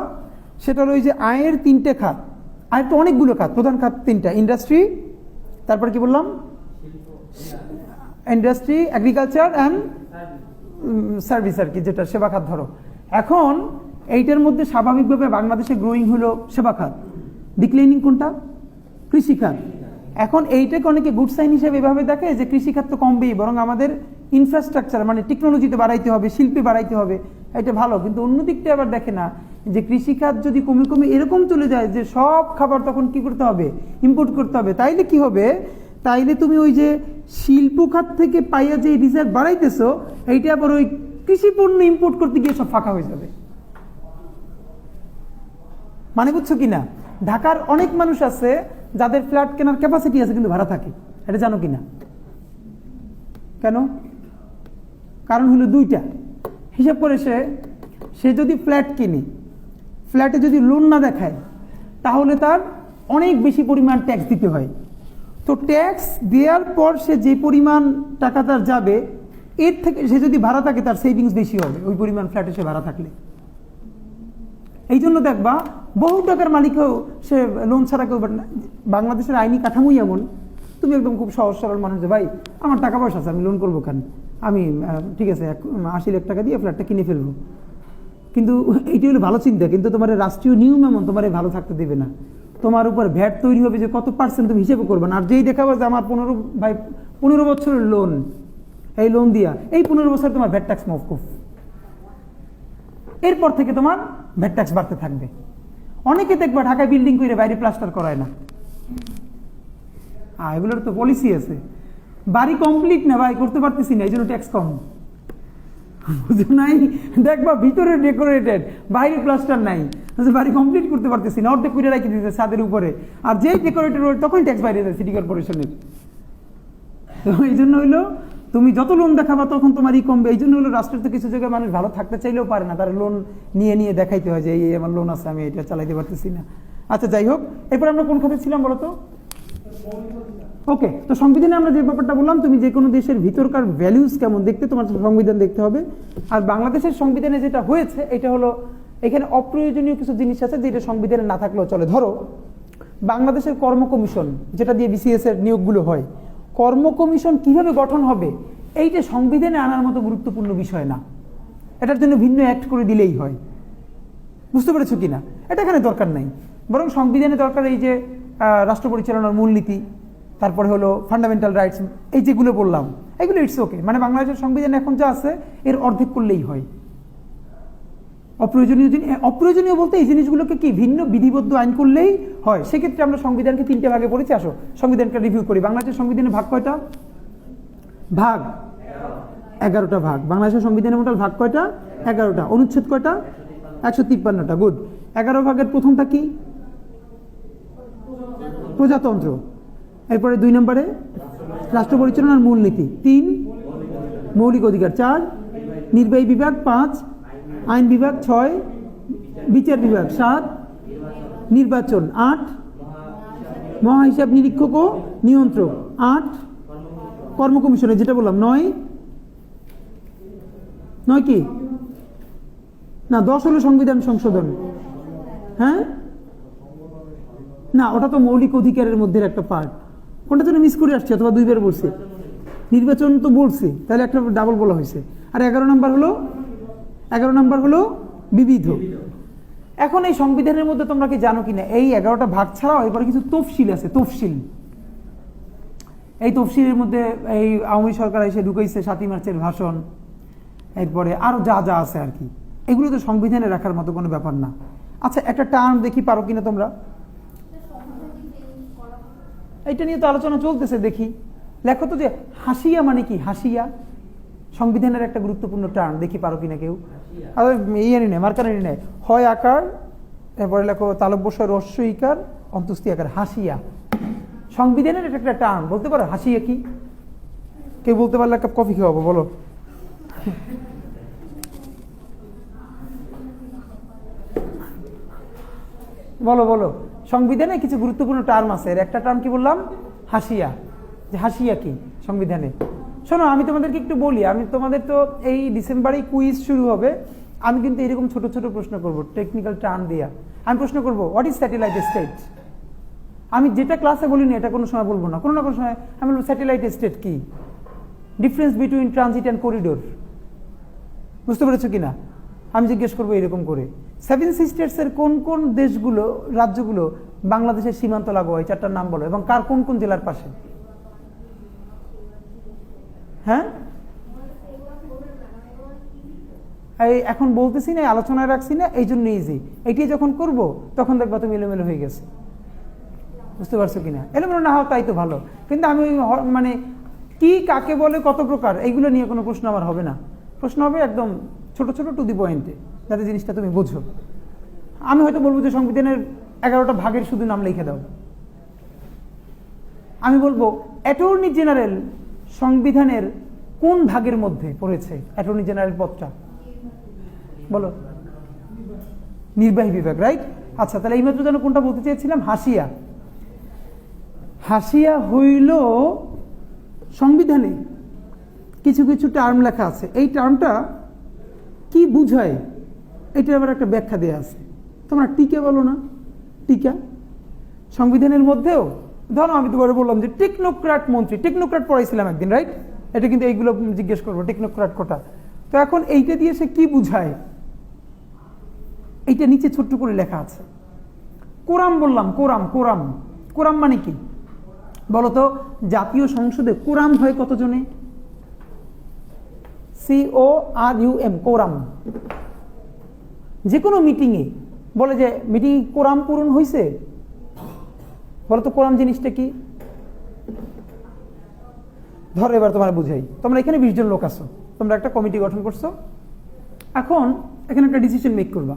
সেটা হলো যে আয়ের 3টে খাত, আয়ের তো অনেকগুলো খাত, প্রধান খাত 3টা, ইন্ডাস্ট্রি, তারপর কি বললাম, ইন্ডাস্ট্রি, এগ্রিকালচার অ্যান্ড সার্ভিস আর কি, যেটা সেবা খাত ধরো। এখন এইটার মধ্যে স্বাভাবিকভাবে বাংলাদেশে গ্রোয়িং হলো সেবা খাত, ডিক্লাইনিং কোনটা, কৃষিখাত। এখন এইটাকে অনেকে গুড সাইন হিসেবে এভাবে দেখে যে কৃষিখাত তো কমবেই, বরং আমাদের ইনফ্রাস্ট্রাকচার মানে টেকনোলজিতে বাড়াইতে হবে, শিল্পে বাড়াইতে হবে, এটা ভালো। কিন্তু অন্যদিকটা আবার দেখে না যে কৃষিখাত যদি কমে কমে এরকম চলে যায় যে সব খাবার তখন কি করতে হবে, ইম্পোর্ট করতে হবে, তাইলে কি হবে, তাইলে তুমি ওই যে শিল্প খাত থেকে পাইয়া যে রিজার্ভ বাড়াইতেছো, এইটা আবার ওই কৃষি পণ্য ইম্পোর্ট করতে গিয়ে সব ফাঁকা হয়ে যাবে। মানে বুঝছো কিনা? ঢাকার অনেক মানুষ আছে যাদের ফ্ল্যাট কেনার ক্যাপাসিটি আছে কিন্তু ভাড়া থাকে, এটা জানো কিনা? কেন? কারণ হলো 2টা। হিসাব করে সে যদি ফ্ল্যাট কিনে, ফ্ল্যাটে যদি লোন না দেখায় তাহলে তার অনেক বেশি পরিমাণ ট্যাক্স দিতে হয়। তো ট্যাক্স দেওয়ার পর সে যে পরিমাণ টাকা তার যাবে, এর থেকে সে যদি ভাড়া থাকে তার সেভিংস বেশি হবে ওই পরিমাণ ফ্ল্যাটে সে ভাড়া থাকলে। এই জন্য দেখবা বহু টাকার মালিকও সে লোন ছাড়া কেউ, বাংলাদেশের আইনি কাঠামোই এমন, তুমি একদম খুব সহজ সরল মানুষ, যে ভাই আমার টাকা পয়সা আছে, আমি লোন করবো কেন, আমি ঠিক আছে 80 লাখ টাকা দিয়ে ফ্ল্যাটটা কিনে ফেলবো। কিন্তু এইটি হলো ভালো চিন্তা, কিন্তু তোমার রাষ্ট্রীয় নিয়ম এমন তোমার ভালো থাকতে দেবে না। তোমার উপর ভ্যাট তৈরি হবে যে কত % তুমি হিসেবে করবে না। আর যেই দেখাবো যে আমার 15 বছরের লোন, এই লোন দিয়া এই 15 বছর তোমার ভ্যাট ট্যাক্স মওকুফ, এরপর থেকে তোমার ভ্যাট ট্যাক্স বাড়তে থাকবে। অনেকে দেখবা ঢাকায় বিল্ডিং করে বাইরে প্লাস্টার করায় না, এগুলোর তো পলিসি আছে, বাড়ি কমপ্লিট না ভাই, করতে পারতেছি না এই জন্য ট্যাক্স কম, বুঝো নাই? দেখবা ভিতরে ডেকোরেটেড, বাইরে প্লাস্টার নাই, বাড়ি কমপ্লিট করতে পারতেছি না, অর্ধেক করে রাখি দিতে ছাদের উপরে, আর যেই ডেকোরেটেড তখন ট্যাক্স বাইরে যায় সিটি কর্পোরেশনের। তো এই জন্য হইলো তুমি যত লোন দেখাবা তখন তোমারই কমবে। এই জন্য হলো রাষ্ট্রের তো কিছু জায়গায় মানুষ ভালো থাকতে চাইলেও পারে না, তার লোন নিয়ে নিয়ে দেখাইতে হয় যে এই আমার লোন আছে, আমি এটা চালাইতে পারতেছি না। আচ্ছা যাই হোক, এরপর আমরা কোন খাতে ছিলাম বলতো? ওকে, তো সংবিধানে আমরা যে ব্যাপারটা বললাম, তুমি যে কোনো দেশের ভিতরকার ভ্যালুস কেমন দেখতে তোমার সংবিধান দেখতে হবে। আর বাংলাদেশের সংবিধানে যেটা হয়েছে এটা হলো এখানে অপ্রয়োজনীয় কিছু জিনিস আছে যেটা সংবিধানে না থাকলেও চলে। ধরো বাংলাদেশের কর্ম কমিশন, যেটা দিয়ে BCS এর নিয়োগগুলো হয়, কর্ম কমিশন কিভাবে গঠন হবে এইটা সংবিধানে আনার মতো গুরুত্বপূর্ণ বিষয় না, এটার জন্য ভিন্ন অ্যাক্ট করে দিলেই হয়। বুঝতে পেরেছো কিনা? এটা এখানে দরকার নাই, বরং সংবিধানে দরকার এই যে রাষ্ট্র পরিচালনার মূলনীতি, তারপরে হলো ফান্ডামেন্টাল রাইটস, এই যেগুলো বললাম এগুলো ইটস ওকে। মানে বাংলাদেশের সংবিধানে এখন যা আছে এর অর্ধেক করলেই হয়। অপ্রয়োজনীয় বলতে এই জিনিসগুলোকে কি ভিন্ন বিধিবদ্ধ আইন করলেই হয়। সেক্ষেত্রে আমরা সংবিধানকে 3টে ভাগে পড়েছি, আসো সংবিধানকে রিভিউ করি। বাংলাদেশের সংবিধানের ভাগ কয়টা? ভাগ 11টা ভাগ। বাংলাদেশের সংবিধানের মোটাল ভাগ কয়টা? 11টা। অনুচ্ছেদ কয়টা? 153টা। গুড। 11 ভাগের প্রথমটা কি? প্রজাতন্ত্র। এরপরে 2 নম্বরে রাষ্ট্র পরিচালনার মূলনীতি, 3 মৌলিক অধিকার, 4 নির্বাহী বিভাগ, 5 আইন বিভাগ, 6 বিচার বিভাগ, 7 নির্বাচন, 8 মহা হিসাব নিরীক্ষক ও নিয়ন্ত্রক, 8 কর্ম কমিশনে যেটা বললাম, 9 কি না 10 হলো সংবিধান সংশোধন। হ্যাঁ না, ওটা তো মৌলিক অধিকারের মধ্যে একটা পার্ট, কোনটা জন্য মিস করে আসছে অথবা 2বার বলছে, নির্বাচন তো বলছে, তাহলে একটা ডাবল বলা হয়েছে। আর 11 নম্বর হলো বিবিধ। এখন এই সংবিধানের মধ্যে তোমরা কি জানো কিনা এই 11টা ভাগ ছাড়াও এরপরে কিছু তফসিল আছে। তফসিল, এই তফসিলের মধ্যে এই আওয়ামী সরকার এসে ঢুকাইছে 7ই মার্চের ভাষণ, এরপরে আরো যা যা আছে আর কি, এগুলো তো সংবিধানে রাখার মতো কোনো ব্যাপার না। আচ্ছা একটা টার্ম দেখি পারো কিনা তোমরা, এইটা নিয়ে তো আলোচনা চলতেছে, দেখি লেখো তো যে হাসিয়া মানে কি? হাসিয়া সংবিধানের একটা গুরুত্বপূর্ণ টার্ম, দেখি পারো কিনা কেউ। আর ইয়ে নেই, মার্কারি নেই, হয় আকার, এরপরে লেখো তালব্য রস্য ইকার অন্তস্থি আকার, হাসিয়া সংবিধানের এটা একটা টার্ম, বলতে পারো হাসিয়া কি? কেউ বলতে পারলে এক কাপ কফি খাওয়াবো, বলো। বলো বলো, সংবিধানে কিছু গুরুত্বপূর্ণ টার্ম আছে, এর একটা টার্ম কি বললাম? হাসিয়া। যে হাসিয়া কি সংবিধানে? শোনো আমি তোমাদেরকে একটু বলি, আমি তোমাদের তো এই ডিসেম্বরেই কুইজ শুরু হবে, আমি কিন্তু এরকম ছোট ছোট প্রশ্ন করব টেকনিক্যাল টার্ম দিয়া। আমি প্রশ্ন করব হোয়াট ইজ স্যাটেলাইট স্টেট। আমি যেটা ক্লাসে বলিনি এটা কোনো সময় বলবো না, কোনো না কোনো সময় আমি বলবো স্যাটেলাইট স্টেট কি, difference between transit and corridor. বুঝতে পেরেছো কিনা? আমি জিজ্ঞেস করবো এরকম করে, সেভেন সিস্টার্সের কোন কোন দেশগুলো, রাজ্যগুলো বাংলাদেশের সীমান্ত লাগোয়া, এই চারটার নাম বলো, এবং কার কোন কোন জেলার পাশে? হ্যাঁ এই এখন বলতেছি না, আলোচনায় রাখছি না, এই জন্য ইজি। এটি যখন করব তখন দেখবা তুমি এলোমেলো হয়ে গেছে। বুঝতে পারছো কিনা? এলোমেলো না হওয়া তাই তো ভালো, কিন্তু আমি মানে কি কাকে বলে কত প্রকার এইগুলো নিয়ে কোনো প্রশ্ন আমার হবে না। প্রশ্ন হবে একদম ছোট ছোট টু দি পয়েন্টে, যাতে জিনিসটা তুমি বোঝো। আমি হয়তো বলবো যে সংবিধানের 11টা ভাগের শুধু নাম লিখে দাও। আমি বলবো অ্যাটর্নি জেনারেল সংবিধানের কোন ভাগের মধ্যে পড়েছে? অ্যাটর্নি জেনারেল পদটা বলো। নির্বাহী বিভাগ, রাইট? আচ্ছা তাহলে এইমাত্র যেন কোনটা বলতে চেয়েছিলাম? হাসিয়া। হাসিয়া হইল সংবিধানে কিছু কিছু টার্ম লেখা আছে, এই টার্মটা কি বুঝায় এটার আবার একটা ব্যাখ্যা দেওয়া আছে। তোমরা টিকা বলো না? টিকা সংবিধানের মধ্যেও ধরো আমি তোমাকে বললাম যে টেকনোক্র্যাট মন্ত্রী, টেকনোক্র্যাট পড়াইছিলাম একদিন, রাইট? এটা কিন্তু এইগুলো জিজ্ঞেস করবো টেকনোক্র্যাট কোটা। তো এখন এইটা দিয়ে সে কি বুঝায় এইটা নিচে ছোট্ট করে লেখা আছে। কোরাম বললাম, কোরাম। কোরাম কোরাম মানে কি বলতো? জাতীয় সংসদে কোরাম হয় কতজনে? CORUM, quorum. যে কোনো মিটিংয়ে বলে যে মিটিং কোরাম পূরণ হয়েছে, বলতো কোরাম জিনিসটা কি? ধরো এবার তোমার বুঝাই, তোমরা এখানে 20 জন লোক আছো, তোমরা একটা কমিটি গঠন করছো, এখন এখানে একটা ডিসিশন মেক করবা।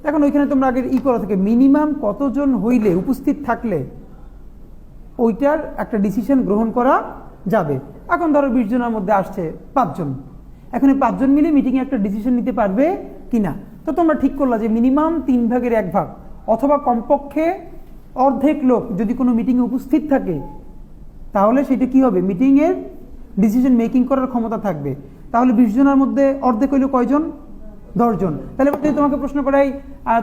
এখন ওইখানে তোমরা আগে করা থেকে মিনিমাম কতজন হইলে, উপস্থিত থাকলে ওইটার একটা ডিসিশন গ্রহণ করা যাবে। এখন ধরো 20 জনের মধ্যে আসছে 5 জন, এখন এই 5 জন মিলে মিটিংয়ে একটা ডিসিশন নিতে পারবে কিনা। তো তোমরা ঠিক করলা যে মিনিমাম 3 ভাগের 1 ভাগ অথবা কমপক্ষে অর্ধেক লোক যদি কোনো মিটিংয়ে উপস্থিত থাকে, তাহলে সেটা কি হবে? মিটিংয়ের ডিসিশন মেকিং করার ক্ষমতা থাকবে। তাহলে 20 জনের মধ্যে অর্ধেক হইল কয়জন? 10 জন। তাহলে যদি তোমাকে প্রশ্ন করাই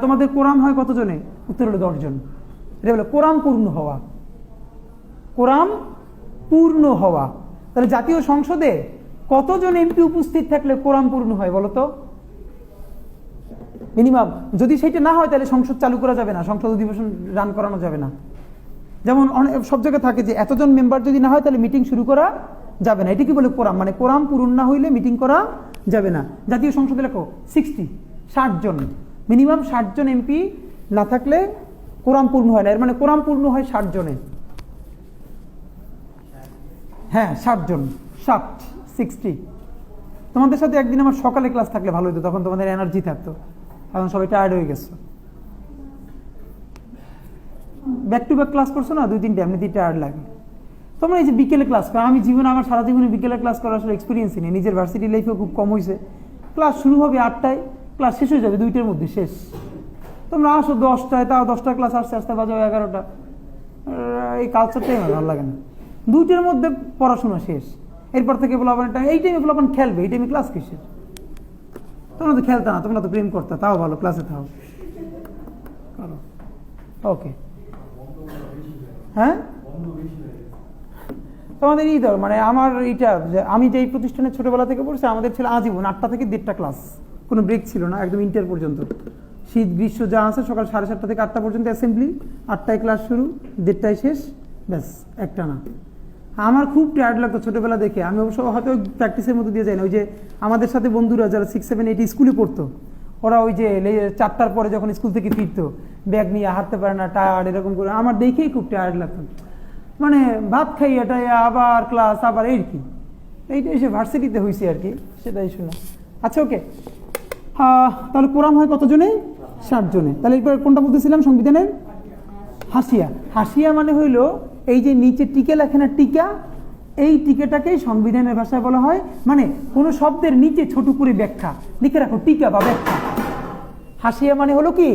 তোমাদের কোরাম হয় কতজনে, উত্তর হলো 10 জন। এটা হলো কোরাম পূর্ণ হওয়া। কোরাম পূর্ণ হওয়া। তাহলে জাতীয় সংসদে কতজন এমপি উপস্থিত থাকলে কোরাম পূর্ণ হয় বলতো? মিনিমাম। যদি সেটা না হয় তাহলে সংসদ চালু করা যাবে না, সংসদ অধিবেশন রান করানো যাবে না। যেমন সব জায়গায় থাকে যে এতজন মেম্বার যদি না হয় তাহলে মিটিং শুরু করা যাবে না। এটা কি বলে? কোরাম। মানে কোরাম পূরণ না হইলে মিটিং করা যাবে না। জাতীয় সংসদে লেখো 60 জন, মিনিমাম 60 জন এমপি না থাকলে কোরাম পূর্ণ হয় না। এর মানে কোরাম পূর্ণ হয় 60 জনে। হ্যাঁ 60 জন, 60। তোমাদের সাথে একদিন আমার সকালে ক্লাস থাকলে ভালো হতো, তখন তোমাদের এনার্জি থাকতো, এখন সবাই টায়ার্ড হয়ে গেছে। ব্যাক টু ব্যাক ক্লাস করছো না 2-3টা, এমনিতেই টায়ার্ড লাগে। তোমরা এই যে বিকেলে ক্লাস করো, আমি জীবনে আমার সারা জীবনে বিকেলে ক্লাস করার আসলে এক্সপিরিয়েন্সই নেই, নিজের ভার্সিটি লাইফেও খুব কম হয়েছে। ক্লাস শুরু হবে 8টায়, ক্লাস শেষ হয়ে যাবে 2টার মধ্যে শেষ। তোমরা আসো 10টায়, তাও 10টা ক্লাস আসতে আসতে বাজে 11টা। এই কালচারটাই আমার ভালো লাগে না। 2টার মধ্যে পড়াশোনা শেষ, এরপর থেকে বলো আবার এই টাইমে বলো আপনার খেলবে, এই টাইমে ক্লাস কিসের? তোমরা তো খেলতা না, তোমরা তো প্রেম করতে, তাও ভালো ক্লাসে থাও। ওকে হ্যাঁ তোমাদের এই ধর মানে আমার এইটা, আমি যেই প্রতিষ্ঠানে ছোটবেলা থেকে পড়ছি, আমাদের ছিল আজীবন 8টা থেকে 1.5টা ক্লাস, কোনো ব্রেক ছিল না, একদম ইন্টার পর্যন্ত। শীত গ্রীষ্ম যা আছে সকাল 7:30 থেকে 8টা পর্যন্ত অ্যাসেম্বলি, 8টায় ক্লাস শুরু, 1.5টায় শেষ, ব্যাস একটা না। আমার খুব টায়ার্ড লাগতো ছোটবেলা দেখে। আমি অবশ্য হয়তো প্র্যাকটিসের মধ্যে দিয়ে যাই না, ওই যে আমাদের সাথে বন্ধুরা যারা 6, 7, 8 স্কুলে পড়তো, ওরা ওই যে 4টার পরে যখন স্কুল থেকে ফিরতো, ব্যাগ নিয়ে হাঁটতে পারে না, টায়ার্ড, এরকম করে আমার দেখেই খুব টায়ার্ড লাগতো। মানে ভাত খাই এটা আবার ক্লাস, আবার এই কি, এইটা এসে ভার্সিটিতে হয়েছে আর কি, সেটাই শোনা। আচ্ছা ওকে, তাহলে কোরাম হয় কতজনে? 60 জনে। তাহলে এরপর কোনটা বলতেছিলাম সংবিধানের? হাসিয়া। হাসিয়া মানে হইল এই যে নিচে টিকে লেখে না, টিকা, এই টিকাটাকেই সংবিধানের ভাষায় বলা হয়, মানে কোনো শব্দের নিচে ছোট করে ব্যাখ্যা লিখে রাখো, টিকা বা ব্যাখ্যা। হাসিয়া মানে হলো কি?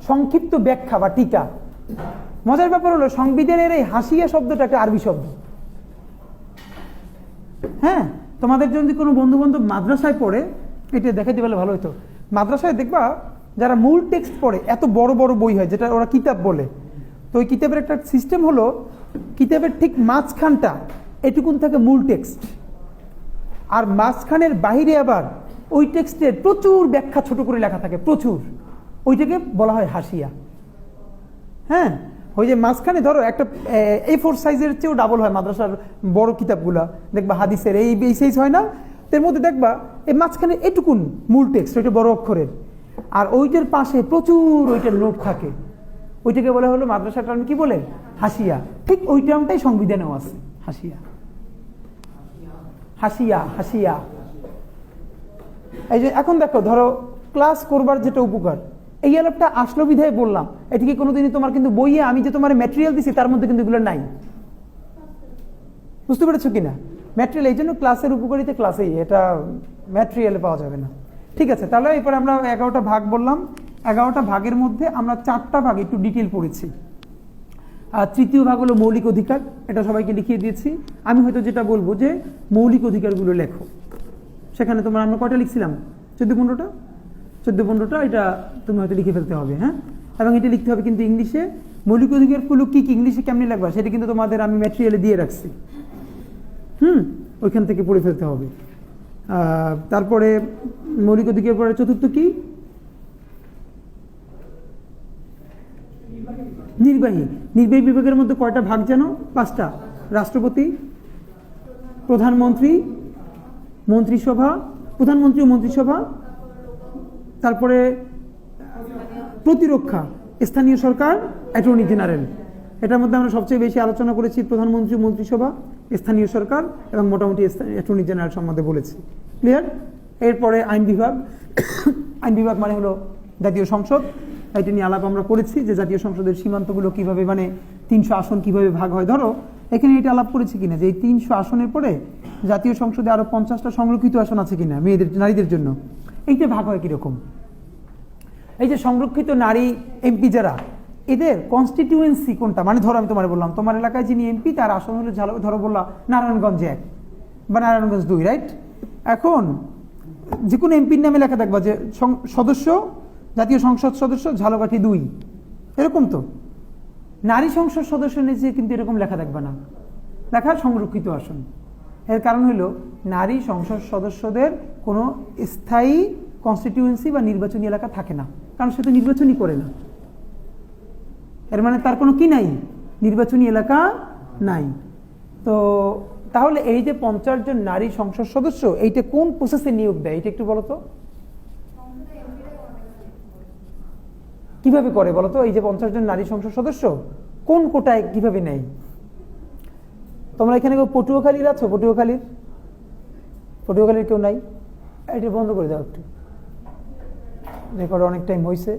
সংক্ষিপ্ত ব্যাখ্যা বা টিকা। মজার ব্যাপার হলো সংবিধানের এই হাসিয়া শব্দটা একটা আরবি শব্দ। হ্যাঁ, তোমাদের যদি কোনো বন্ধু বান্ধব মাদ্রাসায় পড়ে, এটা দেখাইতে পারলে ভালো হতো। মাদ্রাসায় দেখবা যারা মূল টেক্সট পড়ে, এত বড় বড় বই হয় যেটা ওরা কিতাব বলে, তো ওই কিতাবের একটা সিস্টেম হলো, কিতাবের ঠিক মাঝখানটা এটুকুন থাকে মূল টেক্সট, আর মাঝখানের বাহিরে আবার ওই টেক্সটের প্রচুর ব্যাখ্যা ছোট করে লেখা থাকে, প্রচুর, ওইটাকে বলা হয় হাসিয়া। হ্যাঁ, ওই যে মাঝখানে ধরো একটা A4 সাইজের চেয়েও ডাবল হয় মাদ্রাসার বড় কিতাবগুলা, দেখবা হাদিসের এই সাইজ হয় না, এর মধ্যে দেখবা এই মাঝখানে এটুকুন মূল টেক্সট, ওইটা বড় অক্ষরের, আর ওইটার পাশে প্রচুর ওইটার নোট থাকে, ওইটাকে বলা হলো মাদ্রাসার টার্ম কি বলে? হাসিয়া। ঠিক ওই টার্মটাই সংবিধানেও আছে, হাসিয়া। হাসিয়া, হাসিয়া। এই যে এখন দেখো, ধরো ক্লাস করবার যেটা উপকার, এই আলাপটা আসলো বিধায় বললাম, এটিকে কোনোদিনই তোমার কিন্তু বইয়ে আমি যে তোমার ম্যাটেরিয়াল দিছি তার মধ্যে কিন্তু এগুলো নাই, বুঝতে পেরেছো কিনা? ম্যাটেরিয়াল এই জন্য ক্লাসের উপকারিতা ক্লাসেই, এটা ম্যাটেরিয়ালে পাওয়া যাবে না। ঠিক আছে, তাহলে এরপরে আমরা 11টা ভাগ বললাম। 11টা ভাগের মধ্যে আমরা 4টা ভাগ একটু ডিটেল পড়েছি। আর তৃতীয় ভাগ হলো মৌলিক অধিকার, এটা সবাইকে লিখিয়ে দিয়েছি। আমি হয়তো যেটা বলবো যে মৌলিক অধিকারগুলো লেখো, সেখানে তোমরা আমরা কয়টা লিখছিলাম? 14-15টা, 14-15টা, এটা তুমি হয়তো লিখে ফেলতে হবে। হ্যাঁ, এবং এটা লিখতে হবে কিন্তু ইংলিশে। মৌলিক অধিকারগুলো কি কি, ইংলিশে কেমনি লাগবে সেটা কিন্তু তোমাদের আমি ম্যাটেরিয়ালে দিয়ে রাখছি, ওইখান থেকে পড়ে ফেলতে হবে। তারপরে মৌলিক অধিকার পরে চতুর্থ কি? নির্বাহী। নির্বাহী বিভাগের মধ্যে কয়টা ভাগ জানো? 5টা। রাষ্ট্রপতি, প্রধানমন্ত্রী, মন্ত্রিসভা, প্রধানমন্ত্রী ও মন্ত্রিসভা, তারপরে প্রতিরক্ষা, স্থানীয় সরকার, অ্যাটর্নি জেনারেল। এটার মধ্যে আমরা সবচেয়ে বেশি আলোচনা করেছি প্রধানমন্ত্রী, মন্ত্রিসভা, স্থানীয় সরকার এবং মোটামুটি অ্যাটর্নি জেনারেল সম্বন্ধে বলেছি। ক্লিয়ার? এরপরে আইন বিভাগ। আইন বিভাগ মানে হলো জাতীয় সংসদ, এটা নিয়ে আলাপ আমরা করেছি যে জাতীয় সংসদের সীমান্তগুলো কিভাবে, মানে 300 আসন কিভাবে ভাগ হয়। ধরো এখানে এটা আলাপ করেছি কিনা যে এই 300 আসনের পরে জাতীয় সংসদে আরো 50টা সংরক্ষিত আসন আছে কিনা মেয়েদের, নারীদের জন্য, এইটা ভাগ হয় কিরকম। এই যে সংরক্ষিত নারী এমপি যারা, এদের কনস্টিটিউয়েন্সি কোনটা, মানে ধরো আমি তোমার বললাম তোমার এলাকায় যিনি এমপি তার আসন হলো, ধরো বললাম নারায়ণগঞ্জ 1 বা নারায়ণগঞ্জ 2, রাইট? এখন যে কোনো এমপির নামে লেখা থাকবা যে সদস্য, জাতীয় সংসদ সদস্য ঝালকাঠি 2, এরকম। তো নারী সংসদ সদস্য নিচে কিন্তু এরকম লেখা থাকবে না, লেখা সংরক্ষিত আসন। এর কারণ হলো নারী সংসদ সদস্যদের কোনো স্থায়ী কনস্টিটিউয়েন্সি বা নির্বাচনী এলাকা থাকে না, কারণ সে তো নির্বাচনই করে না। এর মানে তার কোনো কি নাই, নির্বাচনী এলাকা নাই। তো তাহলে এই যে 50 জন নারী সংসদ সদস্য, এইটা কোন প্রসেসে নিয়োগ দেয় এটা একটু বলো তো, কিভাবে করে বলো তো? এই যে 50 জন নারী সংসদ সদস্য কোন কোটায় কিভাবে নেয়? তোমরা এখানে কেউ পটুয়াখালীর আছো? পটুয়াখালীর কেউ নাই? এটা বন্ধ করে দাও একটু, রেকর্ড অনেক টাইম হয়েছে।